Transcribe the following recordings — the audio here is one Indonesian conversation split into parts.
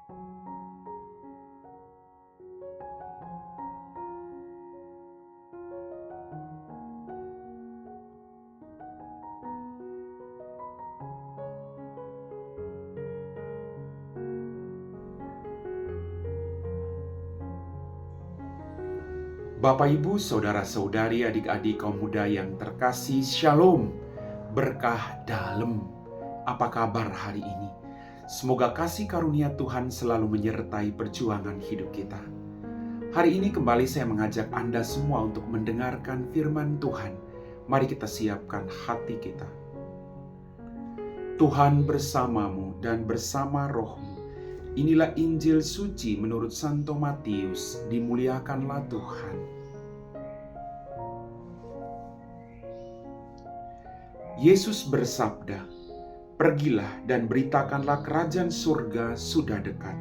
Bapak, Ibu, saudara-saudari, adik-adik kaum muda yang terkasih, Shalom, berkah dalam. Apa kabar hari ini? Semoga kasih karunia Tuhan selalu menyertai perjuangan hidup kita. Hari ini kembali saya mengajak Anda semua untuk mendengarkan firman Tuhan. Mari kita siapkan hati kita. Tuhan bersamamu dan bersama rohmu. Inilah Injil suci menurut Santo Matius. Dimuliakanlah Tuhan. Yesus bersabda, "Pergilah dan beritakanlah kerajaan surga sudah dekat.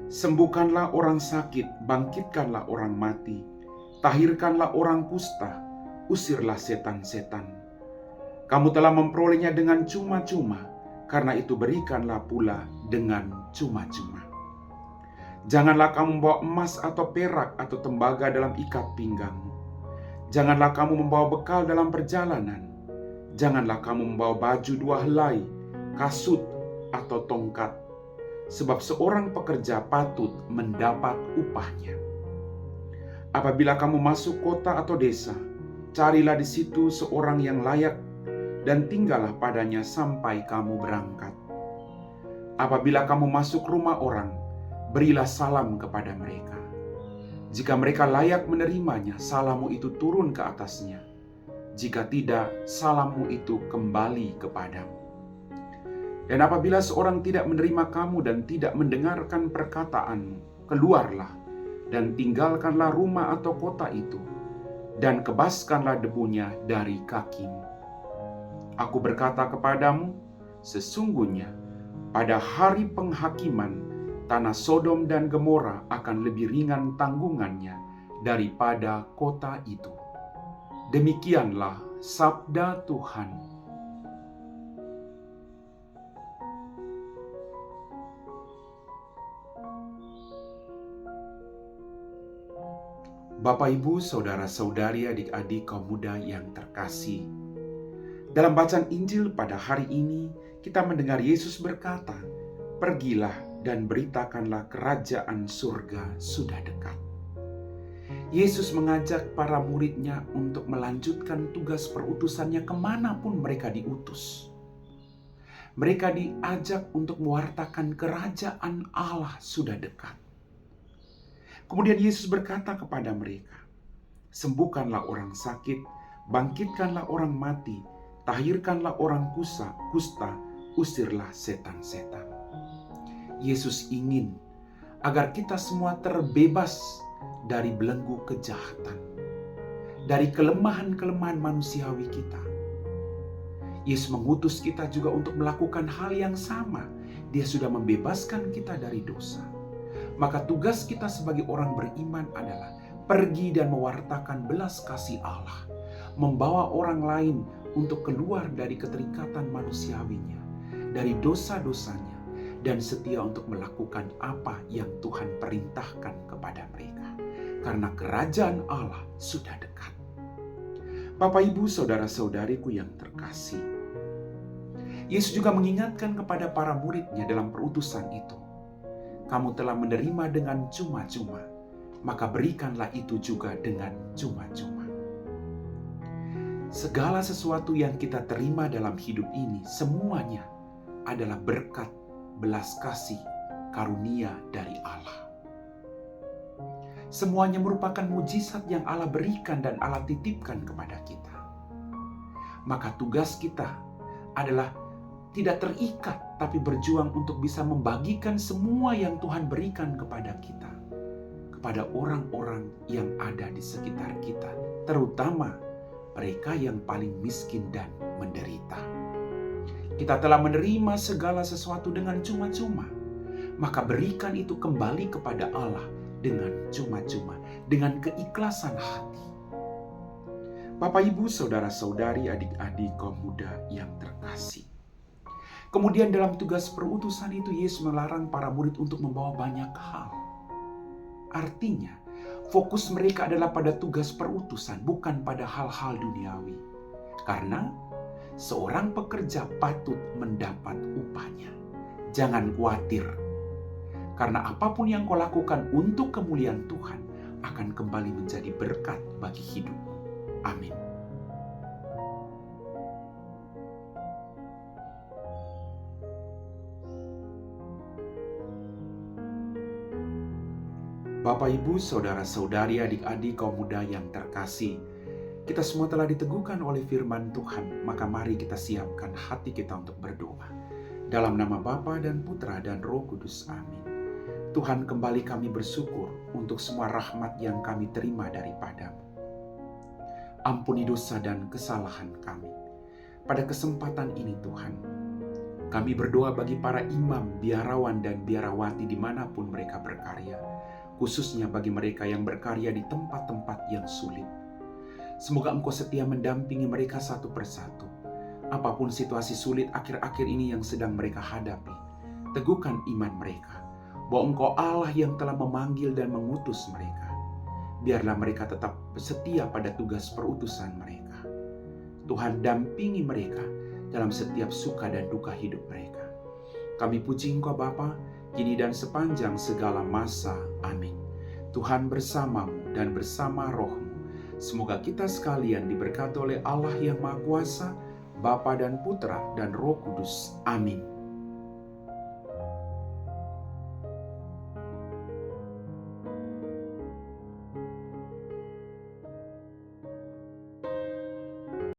Sembuhkanlah orang sakit, bangkitkanlah orang mati, tahirkanlah orang kusta, usirlah setan-setan. Kamu telah memperolehnya dengan cuma-cuma, karena itu berikanlah pula dengan cuma-cuma. Janganlah kamu membawa emas atau perak atau tembaga dalam ikat pinggangmu. Janganlah kamu membawa bekal dalam perjalanan. Janganlah kamu membawa baju 2 helai, kasut, atau tongkat. Sebab seorang pekerja patut mendapat upahnya. Apabila kamu masuk kota atau desa, carilah di situ seorang yang layak dan tinggallah padanya sampai kamu berangkat. Apabila kamu masuk rumah orang, berilah salam kepada mereka. Jika mereka layak menerimanya, salammu itu turun ke atasnya. Jika tidak, salammu itu kembali kepadamu. Dan apabila seorang tidak menerima kamu dan tidak mendengarkan perkataanmu, keluarlah dan tinggalkanlah rumah atau kota itu, dan kebaskanlah debunya dari kakimu. Aku berkata kepadamu, sesungguhnya pada hari penghakiman, tanah Sodom dan Gomora akan lebih ringan tanggungannya daripada kota itu." Demikianlah sabda Tuhan. Bapak, Ibu, saudara-saudari, adik-adik kaum muda yang terkasih. Dalam bacaan Injil pada hari ini, kita mendengar Yesus berkata, "Pergilah dan beritakanlah kerajaan surga sudah dekat." Yesus mengajak para muridnya untuk melanjutkan tugas perutusannya kemanapun mereka diutus. Mereka diajak untuk mewartakan kerajaan Allah sudah dekat. Kemudian Yesus berkata kepada mereka, "Sembuhkanlah orang sakit, bangkitkanlah orang mati, tahirkanlah orang kusta, usirlah setan-setan." Yesus ingin agar kita semua terbebas dari belenggu kejahatan, dari kelemahan-kelemahan manusiawi kita. Yesus mengutus kita juga untuk melakukan hal yang sama. Dia sudah membebaskan kita dari dosa. Maka tugas kita sebagai orang beriman adalah pergi dan mewartakan belas kasih Allah, membawa orang lain untuk keluar dari keterikatan manusiawinya, dari dosa-dosanya, dan setia untuk melakukan apa yang Tuhan perintahkan kepada mereka. Karena kerajaan Allah sudah dekat. Bapak, Ibu, saudara-saudariku yang terkasih, Yesus juga mengingatkan kepada para muridnya dalam perutusan itu, "Kamu telah menerima dengan cuma-cuma, maka berikanlah itu juga dengan cuma-cuma." Segala sesuatu yang kita terima dalam hidup ini, semuanya adalah berkat, belas kasih, karunia dari Allah. Semuanya merupakan mujizat yang Allah berikan dan Allah titipkan kepada kita. Maka tugas kita adalah tidak terikat, tapi berjuang untuk bisa membagikan semua yang Tuhan berikan kepada kita, kepada orang-orang yang ada di sekitar kita, terutama mereka yang paling miskin dan menderita. Kita telah menerima segala sesuatu dengan cuma-cuma, maka berikan itu kembali kepada Allah dengan cuma-cuma, dengan keikhlasan hati. Bapak, Ibu, saudara-saudari, adik-adik kaum muda yang terkasih, Kemudian dalam tugas perutusan itu Yesus melarang para murid untuk membawa banyak hal. Artinya, fokus mereka adalah pada tugas perutusan, bukan pada hal-hal duniawi. Karena seorang pekerja patut mendapat upahnya. Jangan khawatir, karena apapun yang kau lakukan untuk kemuliaan Tuhan akan kembali menjadi berkat bagi hidupmu. Amin. Bapak, Ibu, saudara-saudari, adik-adik, kaum muda yang terkasih, kita semua telah diteguhkan oleh firman Tuhan, maka mari kita siapkan hati kita untuk berdoa. Dalam nama Bapa dan Putra dan Roh Kudus, amin. Tuhan, kembali kami bersyukur untuk semua rahmat yang kami terima daripada-Mu. Ampuni dosa dan kesalahan kami. Pada kesempatan ini Tuhan, kami berdoa bagi para imam, biarawan, dan biarawati dimanapun mereka berkarya, khususnya bagi mereka yang berkarya di tempat-tempat yang sulit. Semoga Engkau setia mendampingi mereka satu persatu. Apapun situasi sulit akhir-akhir ini yang sedang mereka hadapi, teguhkan iman mereka, bahwa Engkau Allah yang telah memanggil dan mengutus mereka. Biarlah mereka tetap setia pada tugas perutusan mereka. Tuhan, dampingi mereka dalam setiap suka dan duka hidup mereka. Kami puji Engkau Bapa, kini dan sepanjang segala masa. Amin. Tuhan bersamamu dan bersama rohmu. Semoga kita sekalian diberkati oleh Allah yang Maha Kuasa, Bapa dan Putra dan Roh Kudus. Amin.